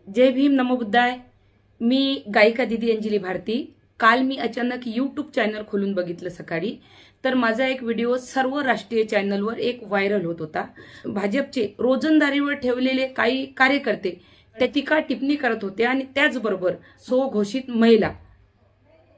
जय भीम नमो बुद्धाय। मी गायिका दीदी अंजली भारती। काल मी अचानक यूट्यूब चॅनल खोलून बघितलं सकाळी, तर माझा एक व्हिडिओ सर्व राष्ट्रीय चॅनलवर एक व्हायरल होत होता। भाजपचे रोजंदारीवर ठेवलेले काही कार्यकर्ते त्या टीका टिप्पणी करत होते आणि त्याचबरोबर स्वघोषित महिला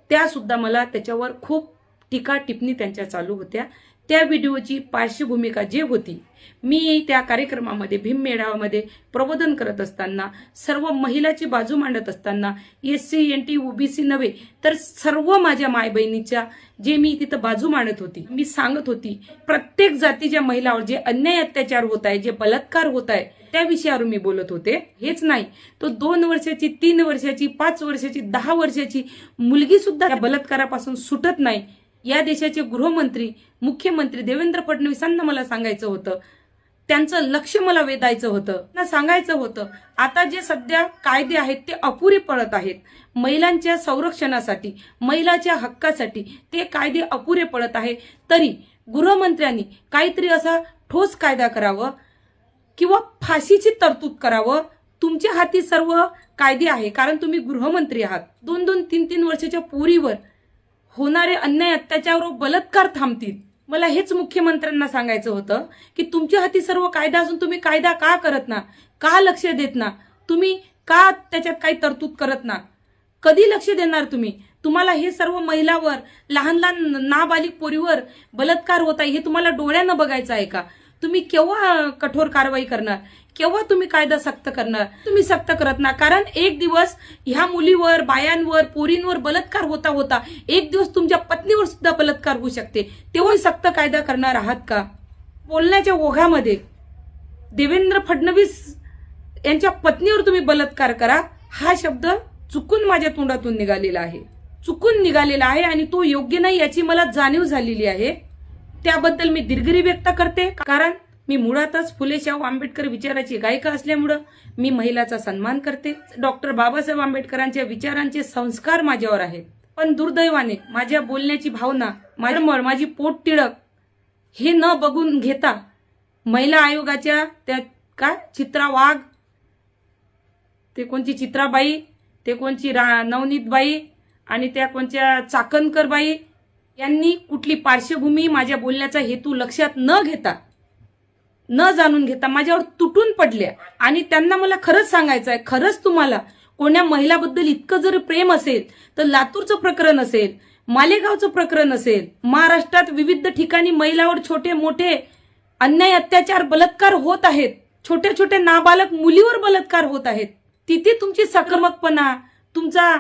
त्या सुद्धा मला त्याच्यावर खूप टीका टिप्पणी त्यांच्या चालू होत्या। त्या व्हिडिओची पार्श्वभूमिका जे होती, मी त्या कार्यक्रमामध्ये भीम मेळाव्यामध्ये प्रबोधन करत असताना सर्व महिलाची बाजू मांडत असताना SC NT OBC नव्हे तर सर्व माझ्या माय बहिणीच्या जे मी तिथं बाजू मांडत होती, मी सांगत होती प्रत्येक जातीच्या महिलावर जे अन्याय अत्याचार होत आहे, जे बलात्कार होत आहे त्या विषयावर मी बोलत होते। हेच नाही तो 2 वर्षाची, 3 वर्षाची, 5 वर्षाची, 10 वर्षाची मुलगी सुद्धा त्या बलात्कारापासून सुटत नाही। या देशाचे गृहमंत्री मुख्यमंत्री देवेंद्र फडणवीसांना मला सांगायचं होतं, त्यांचं लक्ष मला वेधायचं होतं, ना सांगायचं होतं आता जे सध्या कायदे आहेत ते अपुरे पडत आहेत। महिलांच्या संरक्षणासाठी, महिलांच्या हक्कासाठी ते कायदे अपुरे पडत आहे। तरी गृहमंत्र्यांनी काहीतरी असा ठोस कायदा करावं किंवा फाशीची तरतूद करावं। तुमच्या हाती सर्व कायदे आहे, कारण तुम्ही गृहमंत्री आहात। 2-2, 3-3 वर्षाच्या पोरीवर होणारे अन्याय अत्याचार व बलात्कार थांबतील। मला हेच मुख्यमंत्र्यांना सांगायचं होतं की तुमच्या हाती सर्व कायदा असून तुम्ही कायदा का करत ना, का लक्ष देत ना, तुम्ही का त्याच्यात काही तरतूद करत ना, कधी लक्ष देणार तुम्ही? तुम्हाला हे सर्व महिलावर, लहान लहान नाबालिग पोरीवर बलात्कार होत आहे हे तुम्हाला डोळ्यानं बघायचं आहे का? तुम्ही केव्हा कठोर कारवाई करणार? केव्हा तुम्ही कायदा सक्त करणार? तुम्ही सक्त करत ना, कारण एक दिवस ह्या मुलीवर, बायांवर, पोरींवर बलात्कार होता होता एक दिवस तुमच्या पत्नीवर सुद्धा बलात्कार होऊ शकते, तेव्हा सक्त कायदा करणार आहात का? बोलण्याच्या ओघामध्ये देवेंद्र फडणवीस यांच्या पत्नीवर तुम्ही बलात्कार करा हा शब्द चुकून माझ्या तोंडातून निघालेला आहे, चुकून निघालेला आहे आणि तो योग्य नाही याची मला जाणीव झालेली आहे। त्याबद्दल मी दिलगिरी व्यक्त करते, कारण मी मुळातच फुले शाहू आंबेडकर विचाराची गायिका असल्यामुळे मी महिलाचा सन्मान करते। डॉक्टर बाबासाहेब आंबेडकरांच्या विचारांचे संस्कार माझ्यावर आहेत, पण दुर्दैवाने माझ्या बोलण्याची भावना, माझी पोट तिळक हे न बघून घेता महिला आयोगाच्या त्या काय चित्रा वाघ, ते कोणची चित्राबाई, ते कोणची नवनीतबाई आणि त्या कोणच्या चाकणकर बाई यांनी कुठली पार्श्वभूमी, माझ्या बोलण्याचा हेतू लक्षात न घेता, न जाणून घेता माझ्यावर तुटून पडल्या। आणि त्यांना मला खरंच सांगायचं आहे, खरंच तुम्हाला कोण्या महिलाबद्दल इतकं जर प्रेम असेल तर लातूरचं प्रकरण असेल, मालेगावचं प्रकरण असेल, महाराष्ट्रात विविध ठिकाणी महिलावर छोटे मोठे अन्याय अत्याचार बलात्कार होत आहेत, छोट्या छोट्या नाबालक मुलीवर बलात्कार होत आहेत, तिथे तुमची सक्रमकपणा, तुमचा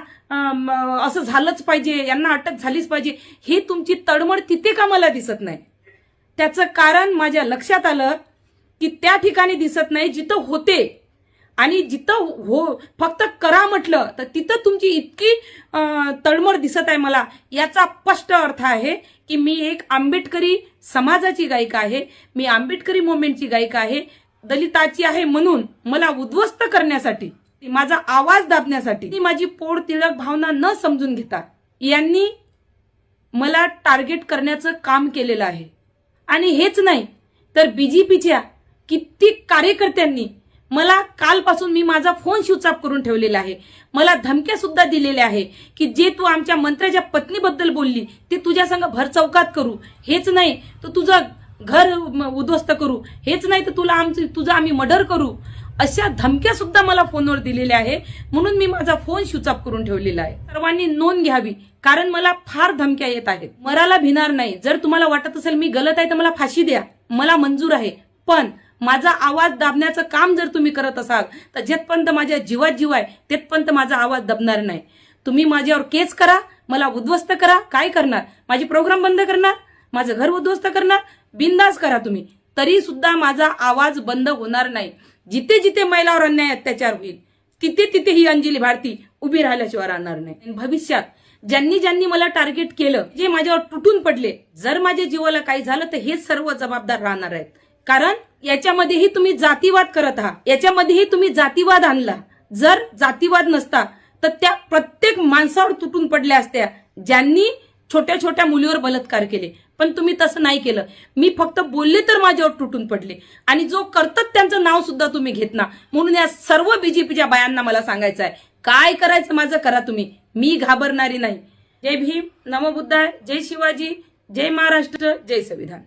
असं झालंच पाहिजे, यांना अटक झालीच पाहिजे, हे तुमची तळमळ तिथे का मला दिसत नाही? त्याचं कारण माझ्या लक्षात आलं की त्या ठिकाणी दिसत नाही जिथं होते, आणि जिथं फक्त करा म्हटलं तर तिथं तुमची इतकी तळमळ दिसत आहे मला। याचा स्पष्ट अर्थ आहे की मी एक आंबेडकरी समाजाची गायिका आहे, मी आंबेडकरी मुवमेंटची गायिका आहे, दलिताची आहे म्हणून मला उद्ध्वस्त करण्यासाठी, माझा आवाज दाबण्यासाठी, माझी पोट तिळक भावना न समजून घेता यांनी मला टार्गेट करण्याचं काम केलेलं आहे। आणि हेच नाही तर BJPच्या कित्येक कार्यकर्त्यांनी मला कालपासून, मी माझा फोन स्विच ऑफ करून ठेवलेला आहे, मला धमक्या सुद्धा दिलेल्या आहे की जे तू आमच्या मंत्र्याच्या पत्नीबद्दल बोलली ते तुझ्या संग भर चौकात करू, हेच नाही तर तुझं घर उद्ध्वस्त करू, हेच नाही तर तुझं आम्ही मर्डर करू, अशा धमक्या सुद्धा मला फोनवर दिलेल्या आहे। म्हणून मी माझा फोन स्विच ऑफ करून ठेवलेला आहे। सर्वांनी नोंद घ्यावी, कारण मला फार धमक्या येत आहेत। मराला भिणार नाही। जर तुम्हाला वाटत असेल मी गलत आहे तर मला फाशी द्या, मला मंजूर आहे, पण माझा आवाज दाबण्याचं काम जर तुम्ही करत असाल तर जेथपर्यंत माझ्या जीवात जीव आहे तेथपर्यंत माझा आवाज दबणार नाही। तुम्ही माझ्यावर केस करा, मला उद्ध्वस्त करा, काय करणार? माझे प्रोग्राम बंद करणार, माझं घर उद्ध्वस्त करणार, बिंदास करा तुम्ही, तरी सुद्धा माझा आवाज बंद होणार नाही। जिथे जिथे महिलावर अन्याय अत्याचार होईल तिथे तिथे ही अंजली भारती उभी राहिल्याशिवाय राहणार नाही। भविष्यात ज्यांनी ज्यांनी मला टार्गेट केलं, जे माझ्यावर तुटून पडले, जर माझ्या जीवाला काही झालं तर हे सर्व जबाबदार राहणार आहेत, कारण याच्यामध्येही तुम्ही जातीवाद करत आहात, याच्यामध्येही तुम्ही जातीवाद आणला। जर जातीवाद नसता तर त्या प्रत्येक माणसावर तुटून पडल्या असत्या ज्यांनी छोट्या छोट्या मुलीवर बलात्कार केले। पण तुम्ही तसं नाही केलं. मी फक्त बोलले तर माझ्यावर तुटून पडले आणि जो करतात त्यांचं नाव सुद्धा तुम्ही घेत ना. म्हणून या सर्व बीजेपीच्या बायांना मला सांगायचं आहे, काय करायचं माझं करा तुम्ही, मी घाबरणारी नाही. जय भीम, नमो बुद्धाय, जय शिवाजी, जय महाराष्ट्र, जय संविधान.